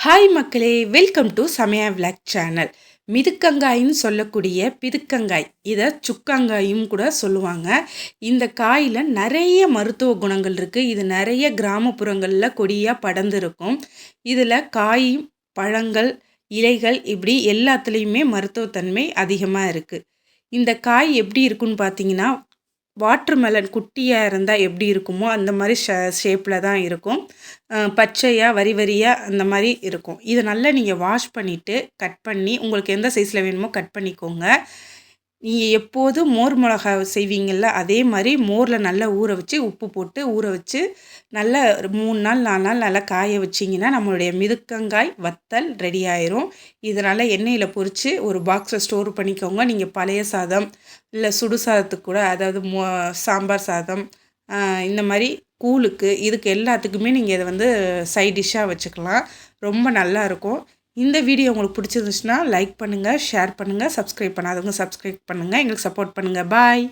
Hi மக்களே, welcome to சமயா vlog channel. மிதுக்கங்காயின்னு சொல்லக்கூடிய பிதுக்கங்காய், இதை சுக்கங்காயும் கூட சொல்லுவாங்க. இந்த காயில் நிறைய மருத்துவ குணங்கள் இருக்குது. இது நிறைய கிராமப்புறங்களில் கொடியாக படர்ந்துருக்கும். இதில் காய், பழங்கள், இலைகள் இப்படி எல்லாத்துலேயுமே மருத்துவத்தன்மை அதிகமாக இருக்குது. இந்த காய் எப்படி இருக்குன்னு பார்த்தீங்கன்னா, வாட்டர்மெலன் குட்டியாக இருந்தால் எப்படி இருக்குமோ அந்த மாதிரி ஷேப்பில் தான் இருக்கும். பச்சையாக வரி வரியாக அந்த மாதிரி இருக்கும். இதை நல்லா நீங்கள் வாஷ் பண்ணிவிட்டு கட் பண்ணி உங்களுக்கு எந்த சைஸில் வேணுமோ கட் பண்ணிக்கோங்க. நீங்கள் எப்போதும் மோர் மிளகா செய்வீங்கள்ல, அதே மாதிரி மோரில் நல்லா ஊற வச்சு உப்பு போட்டு ஊற வச்சு நல்லா 3 நாள் 4 நாள் நல்லா காய வச்சிங்கன்னா நம்மளுடைய மிதுக்கங்காய் வத்தல் ரெடி ஆயிரும். இதனால் எண்ணெயில் பொரித்து ஒரு பாக்ஸில் ஸ்டோர் பண்ணிக்கோங்க. நீங்கள் பழைய சாதம் இல்லை சுடு சாதத்துக்கு கூட, அதாவது சாம்பார் சாதம், இந்த மாதிரி கூழுக்கு, இதுக்கு எல்லாத்துக்குமே நீங்கள் இதை சைட் டிஷ்ஷாக வச்சுக்கலாம். ரொம்ப நல்லாயிருக்கும். இந்த வீடியோ உங்களுக்கு பிடிச்சிருந்துச்சுன்னா லைக் பண்ணுங்கள், ஷேர் பண்ணுங்கள், சப்ஸ்கிரைப் பண்ணாதவங்க சப்ஸ்கிரைப் பண்ணுங்கள், எங்களுக்கு சப்போர்ட் பண்ணுங்கள். பாய்.